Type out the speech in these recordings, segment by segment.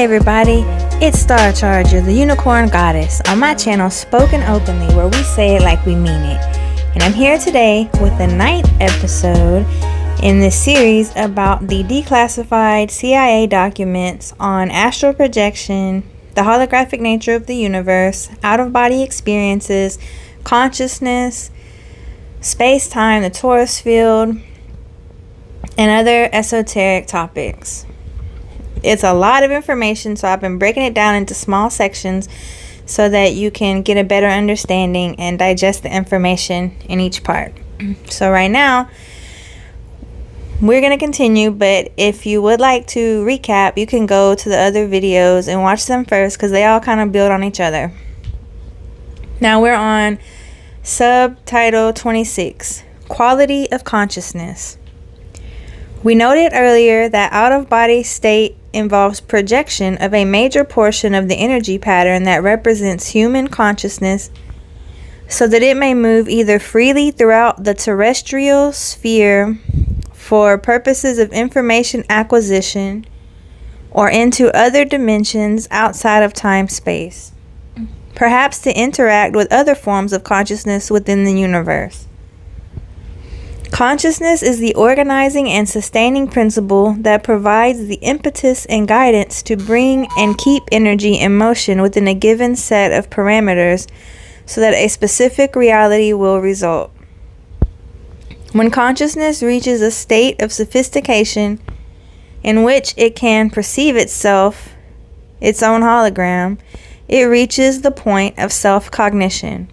Hey everybody, it's Star Charger, the Unicorn Goddess, on my channel Spoken Openly, where we say it like we mean it. And I'm here today with the 9th episode in this series about the declassified CIA documents on astral projection, the holographic nature of the universe, out-of-body experiences, consciousness, space-time, the torus field, and other esoteric topics. It's a lot of information, so I've been breaking it down into small sections so that you can get a better understanding and digest the information in each part. So right now, we're going to continue, but if you would like to recap, you can go to the other videos and watch them first because they all kind of build on each other. Now we're on subtitle 26, Quality of Consciousness. We noted earlier that out-of-body state involves projection of a major portion of the energy pattern that represents human consciousness so that it may move either freely throughout the terrestrial sphere for purposes of information acquisition or into other dimensions outside of time-space, perhaps to interact with other forms of consciousness within the universe. Consciousness is the organizing and sustaining principle that provides the impetus and guidance to bring and keep energy in motion within a given set of parameters so that a specific reality will result. When consciousness reaches a state of sophistication in which it can perceive itself, its own hologram, it reaches the point of self-cognition.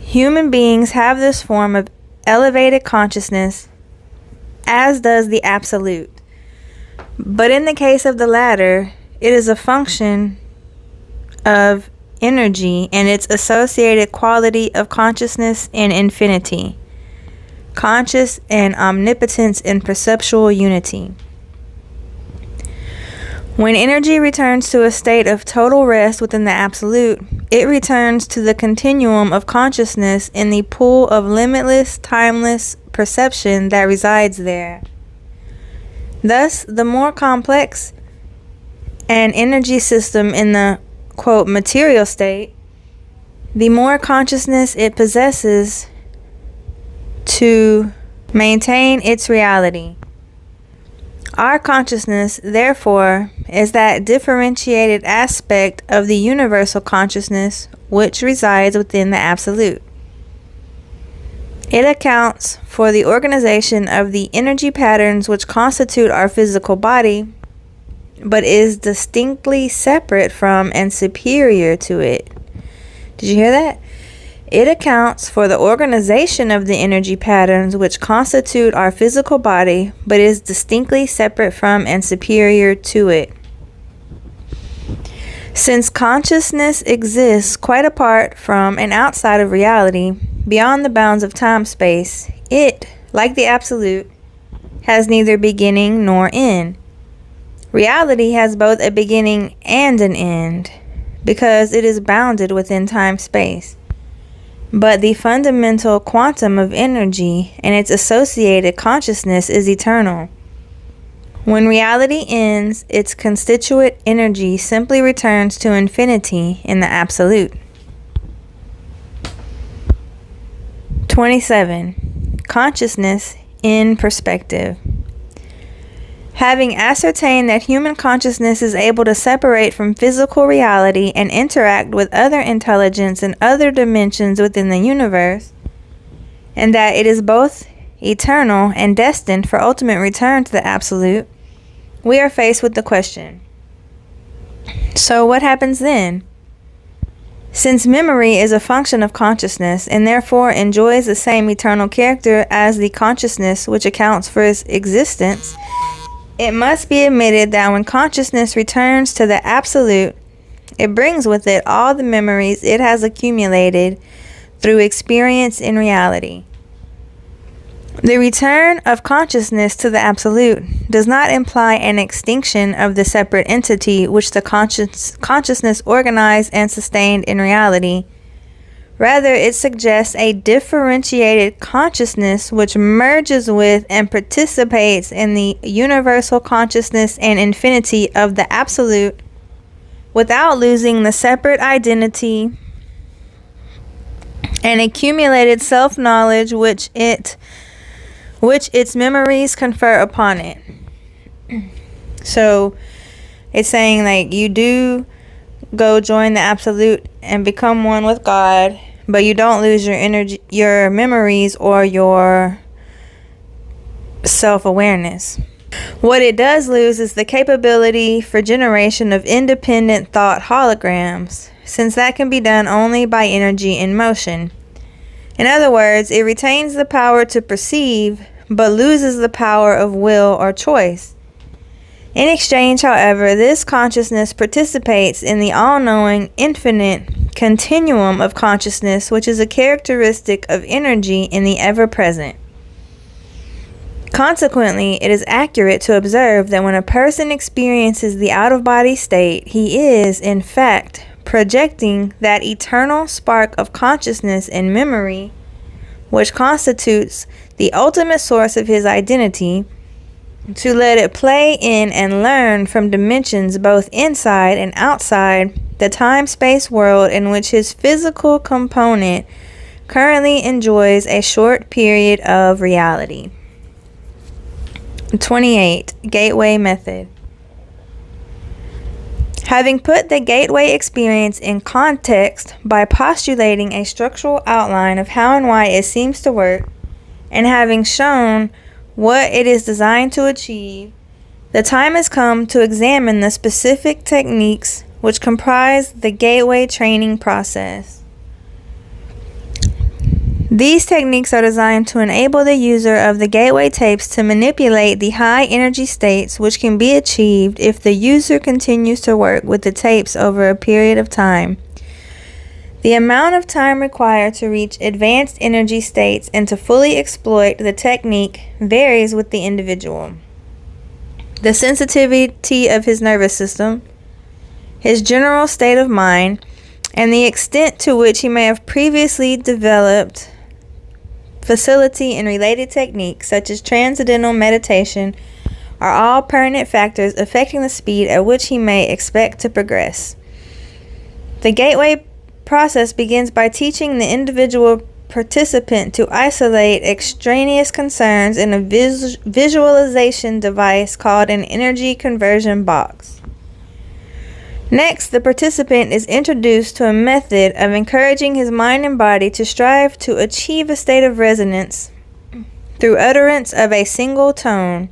Human beings have this form of elevated consciousness, as does the absolute. But in the case of the latter, it is a function of energy and its associated quality of consciousness and infinity, conscious and omnipotence and perceptual unity. When energy returns to a state of total rest within the absolute, it returns to the continuum of consciousness in the pool of limitless, timeless perception that resides there. Thus, the more complex an energy system in the, quote, material state, the more consciousness it possesses to maintain its reality. Our consciousness, therefore, is that differentiated aspect of the universal consciousness which resides within the absolute. It accounts for the organization of the energy patterns which constitute our physical body, but is distinctly separate from and superior to it. Did you hear that? It accounts for the organization of the energy patterns which constitute our physical body, but is distinctly separate from and superior to it. Since consciousness exists quite apart from and outside of reality, beyond the bounds of time-space, it, like the absolute, has neither beginning nor end. Reality has both a beginning and an end, because it is bounded within time-space. But the fundamental quantum of energy and its associated consciousness is eternal. When reality ends, its constituent energy simply returns to infinity in the absolute. 27. Consciousness in perspective. Having ascertained that human consciousness is able to separate from physical reality and interact with other intelligence in other dimensions within the universe, and that it is both eternal and destined for ultimate return to the absolute, we are faced with the question, so what happens then? Since memory is a function of consciousness and therefore enjoys the same eternal character as the consciousness which accounts for its existence, it must be admitted that when consciousness returns to the absolute, it brings with it all the memories it has accumulated through experience in reality. The return of consciousness to the absolute does not imply an extinction of the separate entity which the consciousness organized and sustained in reality. Rather, it suggests a differentiated consciousness which merges with and participates in the universal consciousness and infinity of the Absolute without losing the separate identity and accumulated self-knowledge which its memories confer upon it. So it's saying, like, you do go join the Absolute and become one with God, but you don't lose your energy, your memories, or your self-awareness. What it does lose is the capability for generation of independent thought holograms, since that can be done only by energy in motion. In other words, it retains the power to perceive, but loses the power of will or choice. In exchange, however, this consciousness participates in the all-knowing, infinite continuum of consciousness, which is a characteristic of energy in the ever-present. Consequently, it is accurate to observe that when a person experiences the out-of-body state, he is, in fact, projecting that eternal spark of consciousness and memory, which constitutes the ultimate source of his identity, to let it play in and learn from dimensions both inside and outside the time-space world in which his physical component currently enjoys a short period of reality. 28. Gateway Method. Having put the gateway experience in context by postulating a structural outline of how and why it seems to work, and having shown what it is designed to achieve, the time has come to examine the specific techniques which comprise the gateway training process. These techniques are designed to enable the user of the gateway tapes to manipulate the high energy states, which can be achieved if the user continues to work with the tapes over a period of time. The amount of time required to reach advanced energy states and to fully exploit the technique varies with the individual. The sensitivity of his nervous system, his general state of mind, and the extent to which he may have previously developed facility in related techniques such as transcendental meditation are all pertinent factors affecting the speed at which he may expect to progress. The gateway process begins by teaching the individual participant to isolate extraneous concerns in a visualization device called an energy conversion box. Next, the participant is introduced to a method of encouraging his mind and body to strive to achieve a state of resonance through utterance of a single tone,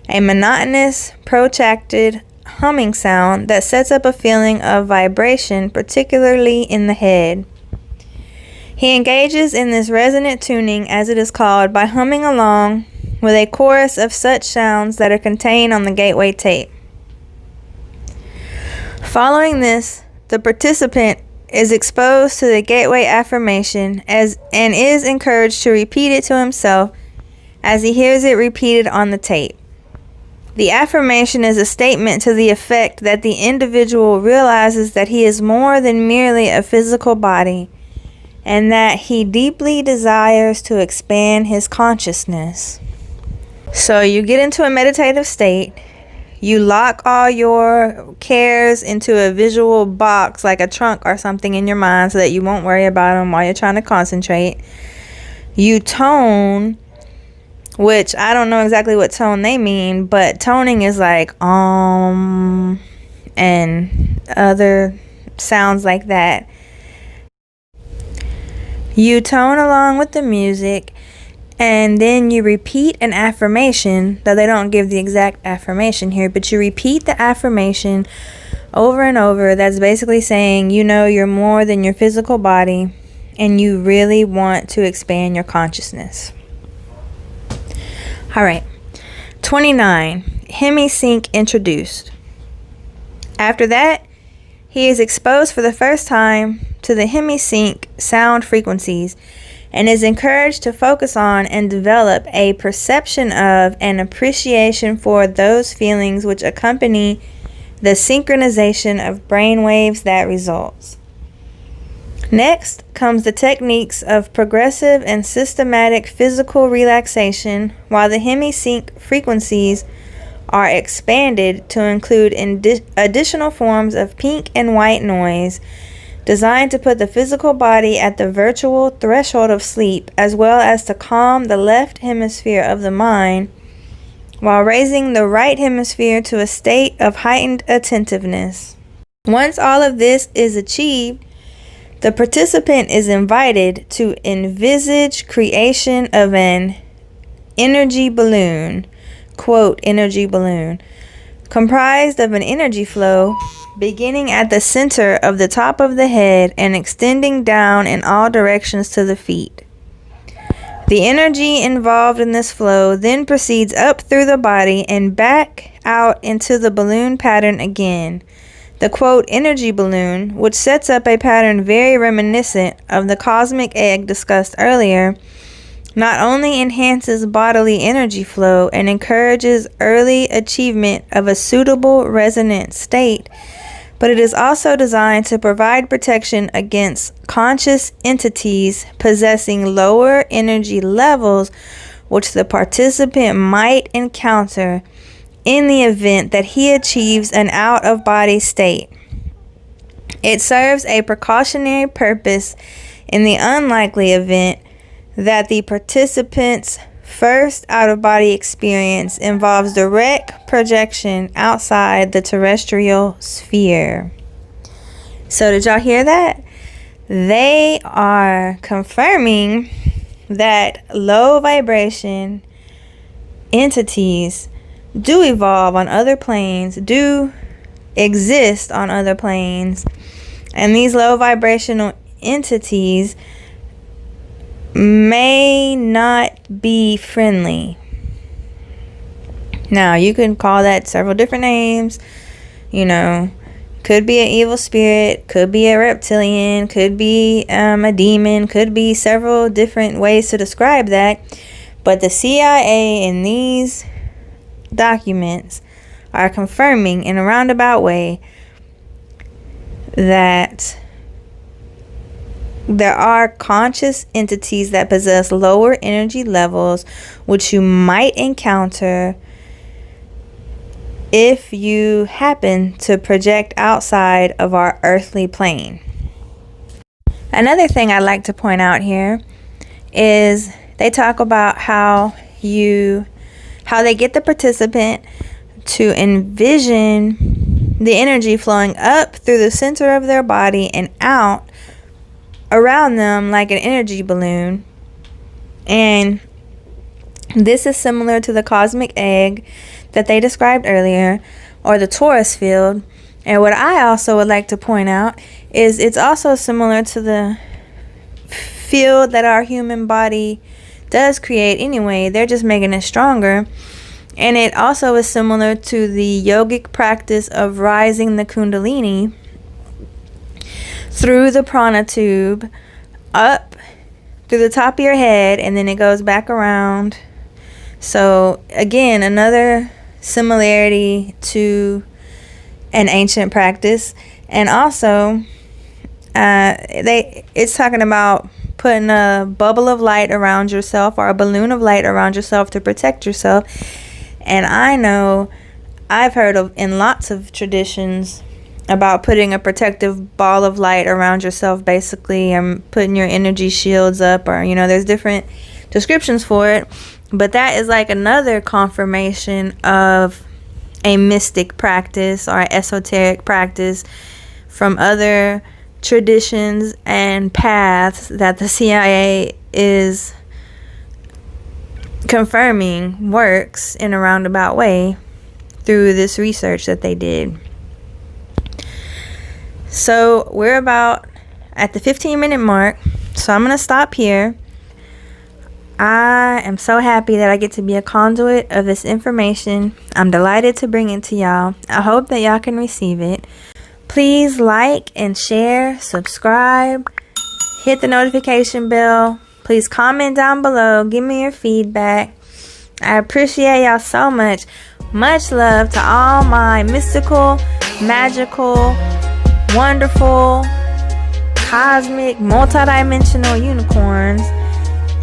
a monotonous, protracted humming sound that sets up a feeling of vibration, particularly in the head. He engages in this resonant tuning, as it is called, by humming along with a chorus of such sounds that are contained on the gateway tape. Following this, the participant is exposed to the gateway affirmation and is encouraged to repeat it to himself as he hears it repeated on the tape. The affirmation is a statement to the effect that the individual realizes that he is more than merely a physical body, and that he deeply desires to expand his consciousness. So you get into a meditative state, you lock all your cares into a visual box like a trunk or something in your mind so that you won't worry about them while you're trying to concentrate. You tone, which I don't know exactly what tone they mean, but toning is like and other sounds like that. You tone along with the music, and then you repeat an affirmation, though they don't give the exact affirmation here, but you repeat the affirmation over and over. That's basically saying, you know, you're more than your physical body, and you really want to expand your consciousness. All right. 29. Hemisync introduced. After that, he is exposed for the first time to the hemisync sound frequencies and is encouraged to focus on and develop a perception of and appreciation for those feelings which accompany the synchronization of brain waves that results. Next comes the techniques of progressive and systematic physical relaxation, while the hemisync frequencies are expanded to include additional forms of pink and white noise designed to put the physical body at the virtual threshold of sleep, as well as to calm the left hemisphere of the mind while raising the right hemisphere to a state of heightened attentiveness. Once all of this is achieved, the participant is invited to envisage creation of an energy balloon, quote, energy balloon, comprised of an energy flow beginning at the center of the top of the head and extending down in all directions to the feet. The energy involved in this flow then proceeds up through the body and back out into the balloon pattern again. The quote energy balloon, which sets up a pattern very reminiscent of the cosmic egg discussed earlier, not only enhances bodily energy flow and encourages early achievement of a suitable resonant state, but it is also designed to provide protection against conscious entities possessing lower energy levels, which the participant might encounter in the event that he achieves an out-of-body state. It serves a precautionary purpose in the unlikely event that the participant's first out-of-body experience involves direct projection outside the terrestrial sphere. So did y'all hear that? They are confirming that low vibration entities do evolve on other planes, do exist on other planes, and these low vibrational entities may not be friendly. Now, you can call that several different names. Could be an evil spirit, could be a reptilian, could be a demon, could be several different ways to describe that. But the CIA in these documents are confirming in a roundabout way that there are conscious entities that possess lower energy levels, which you might encounter if you happen to project outside of our earthly plane. Another thing I'd like to point out here is they talk about how they get the participant to envision the energy flowing up through the center of their body and out around them like an energy balloon. And this is similar to the cosmic egg that they described earlier, or the torus field. And what I also would like to point out is it's also similar to the field that our human body does create anyway. They're just making it stronger. And it also is similar to the yogic practice of rising the kundalini through the prana tube up through the top of your head, and then it goes back around. So again, another similarity to an ancient practice. And also it's talking about putting a bubble of light around yourself, or a balloon of light around yourself to protect yourself. And I know I've heard of in lots of traditions about putting a protective ball of light around yourself, basically, and putting your energy shields up, or there's different descriptions for it. But that is like another confirmation of a mystic practice or esoteric practice from other traditions and paths that the CIA is confirming works in a roundabout way through this research that they did. So we're about at the 15-minute mark, so I'm going to stop here. I am so happy that I get to be a conduit of this information. I'm delighted to bring it to y'all. I hope that y'all can receive it. Please like and share, subscribe, hit the notification bell. Please comment down below. Give me your feedback. I appreciate y'all so much. Much love to all my mystical, magical, wonderful cosmic, multidimensional unicorns.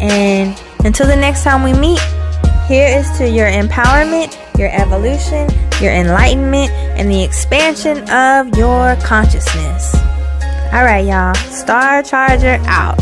And until the next time we meet, here is to your empowerment, your evolution, your enlightenment, and the expansion of your consciousness. Alright, y'all. Star Charger out.